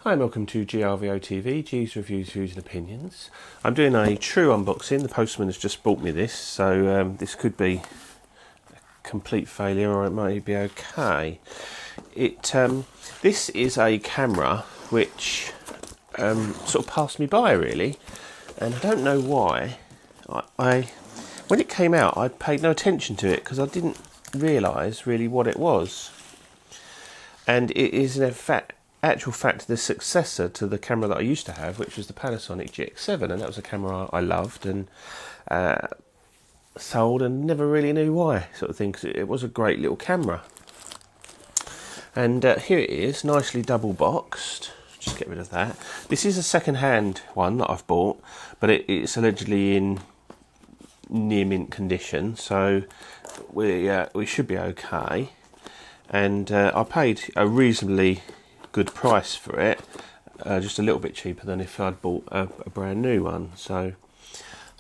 Hi and welcome to GRVOTV, G's Reviews, Views and Opinions. I'm doing a true unboxing. The postman has just brought me this, so this could be a complete failure or it might be okay. This is a camera which sort of passed me by really, and I don't know why. When it came out I paid no attention to it because I didn't realise really what it was. And it is in actual fact the successor to the camera that I used to have, which was the Panasonic GX7, and that was a camera I loved and sold and never really knew why, sort of thing, because it was a great little camera. And here it is, nicely double boxed. Just get rid of that. This is a second-hand one that I've bought, but it's allegedly in near mint condition, so we should be okay. And I paid a reasonably good price for it, just a little bit cheaper than if I'd bought a brand new one, so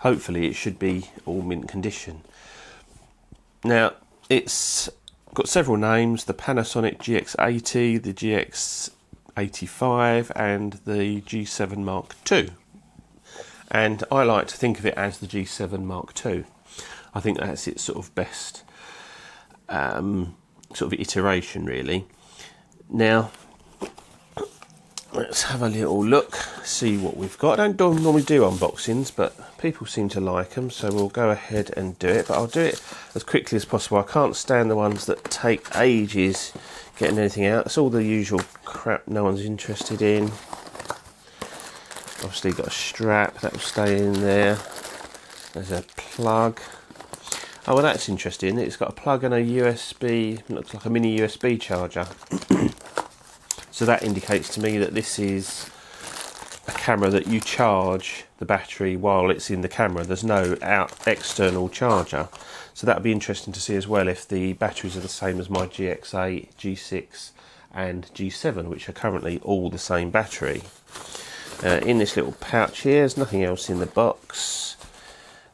hopefully it should be all mint condition. Now it's got several names: the Panasonic GX80, the GX85 and the G7 Mark II, and I like to think of it as the G7 Mark II. I think that's its sort of best sort of iteration really. Now let's have a little look, see what we've got. I don't normally do unboxings, but people seem to like them, so we'll go ahead and do it. But I'll do it as quickly as possible. I can't stand the ones that take ages getting anything out. It's all the usual crap no one's interested in. Obviously got a strap, that will stay in there. There's a plug. Oh, well, that's interesting. It's got a plug and a USB, looks like a mini USB charger. So that indicates to me that this is a camera that you charge the battery while it's in the camera. There's no external charger. So that would be interesting to see as well if the batteries are the same as my GX8, G6 and G7, which are currently all the same battery. In this little pouch here, there's nothing else in the box.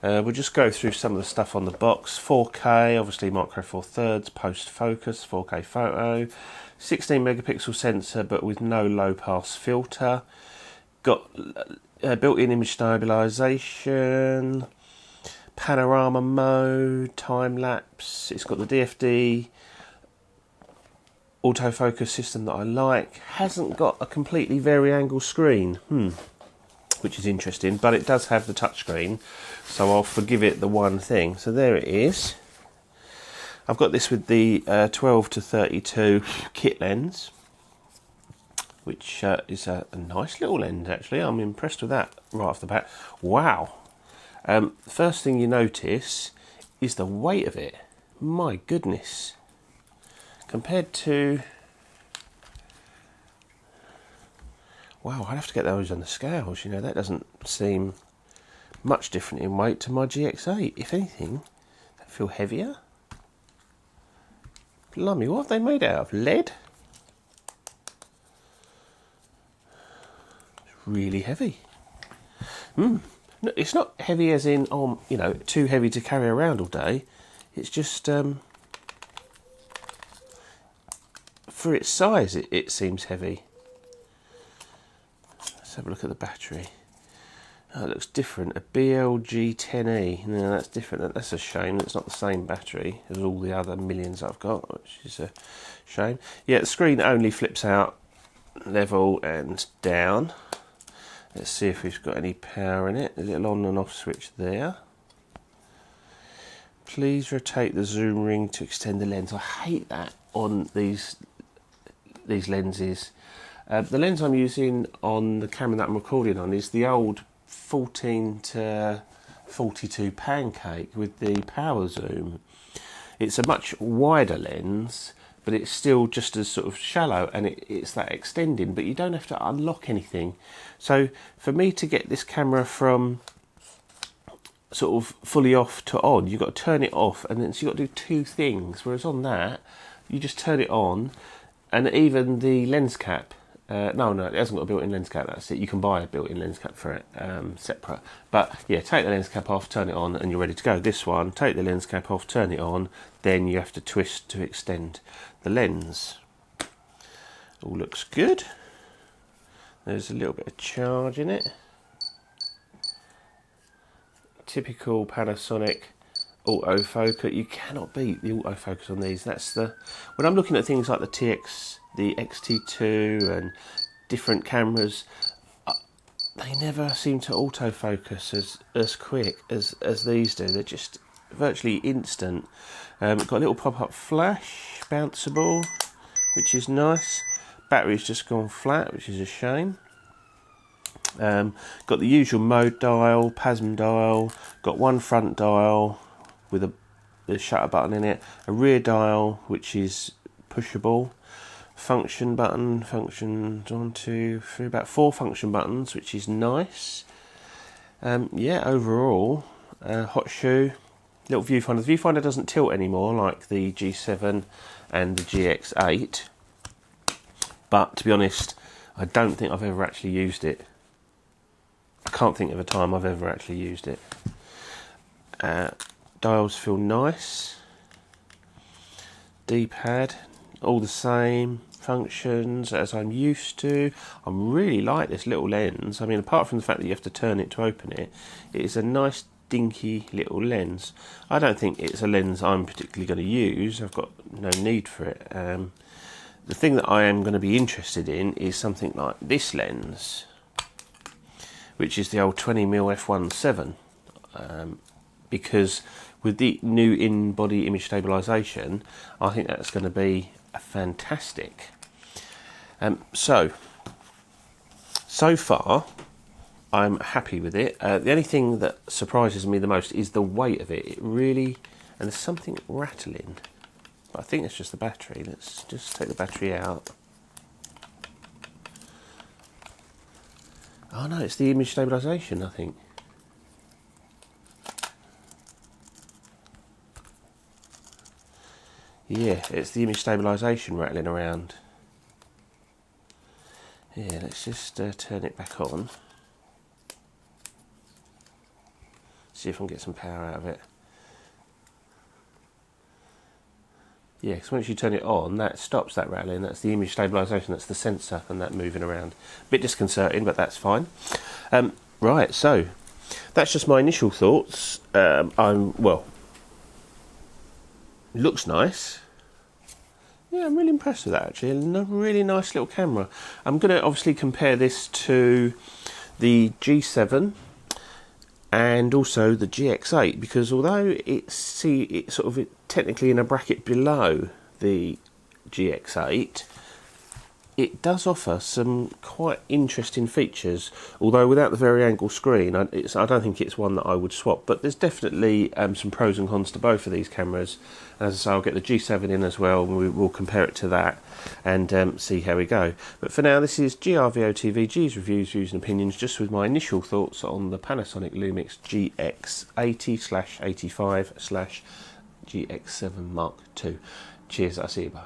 We'll just go through some of the stuff on the box. 4K, obviously micro four thirds, post focus, 4K photo, 16 megapixel sensor but with no low pass filter. Got built-in image stabilization, panorama mode, time lapse. It's got the DFD autofocus system that I like. Hasn't got a completely vari-angle screen, which is interesting, but it does have the touchscreen, so I'll forgive it the one thing. So there it is. I've got this with the 12 to 32 kit lens, which is a nice little lens actually. I'm impressed with that right off the bat. Wow. First thing you notice is the weight of it. My goodness. Compared to... Wow, I'd have to get those on the scales, you know, that doesn't seem much different in weight to my GX8. If anything, they feel heavier. Blimey, what have they made out of? Lead? It's really heavy. No, it's not heavy as in, you know, too heavy to carry around all day. It's just, for its size, it seems heavy. Let's have a look at the battery. Oh, it looks different. A BLG10E. No, that's different. That's a shame. It's not the same battery as all the other millions I've got, which is a shame. Yeah, the screen only flips out level and down. Let's see if we've got any power in it. A little on and off switch there. Please rotate the zoom ring to extend the lens. I hate that on these lenses. The lens I'm using on the camera that I'm recording on is the old 14 to 42 pancake with the power zoom. It's a much wider lens, but it's still just as sort of shallow, and it's that extending, but you don't have to unlock anything. So for me to get this camera from sort of fully off to on, you've got to turn it off, and then so you've got to do two things, whereas on that you just turn it on, and even the lens cap, no, it hasn't got a built-in lens cap, that's it. You can buy a built-in lens cap for it, separate. But yeah, take the lens cap off, turn it on, and you're ready to go. This one, take the lens cap off, turn it on, then you have to twist to extend the lens. All looks good. There's a little bit of charge in it. Typical Panasonic autofocus. You cannot beat the autofocus on these. That's the, when I'm looking at things like the XT2 and different cameras, they never seem to autofocus as quick as these do. They're just virtually instant. Got a little pop-up flash, bounceable, which is nice. Battery's just gone flat, which is a shame. Got the usual mode dial, PASM dial, got one front dial with the shutter button in it, a rear dial which is pushable, function button, functions 1, 2, 3, about 4 function buttons, which is nice. Yeah, overall, hot shoe, little viewfinder. The viewfinder doesn't tilt anymore like the G7 and the GX8, but to be honest, I don't think I've ever actually used it. I can't think of a time I've ever actually used it. Dials feel nice. D-pad, all the same functions as I'm used to. I really like this little lens. I mean, apart from the fact that you have to turn it to open it, it is a nice dinky little lens. I don't think it's a lens I'm particularly going to use. I've got no need for it. The thing that I am going to be interested in is something like this lens, which is the old 20mm f1.7, because with the new in-body image stabilisation, I think that's going to be fantastic. So far, I'm happy with it. The only thing that surprises me the most is the weight of it. It really, and there's something rattling, but I think it's just the battery. Let's just take the battery out. Oh no, it's the image stabilisation, I think. Yeah, it's the image stabilisation rattling around. Yeah, let's just turn it back on. See if I can get some power out of it. Yeah, because once you turn it on, that stops that rattling. That's the image stabilisation, that's the sensor and that moving around. A bit disconcerting, but that's fine. Right, so that's just my initial thoughts. Well, looks nice. Yeah, I'm really impressed with that actually. A really nice little camera. I'm going to obviously compare this to the G7 and also the GX8, because although it's sort of technically in a bracket below the GX8, it does offer some quite interesting features, although without the vari-angle screen, I don't think it's one that I would swap, but there's definitely some pros and cons to both of these cameras. As I say, I'll get the G7 in as well, and we'll compare it to that and see how we go. But for now, this is GRVOTV, G's Reviews, Views and Opinions, just with my initial thoughts on the Panasonic Lumix GX80/85/GX7 Mark II. Cheers, I'll see you, bye.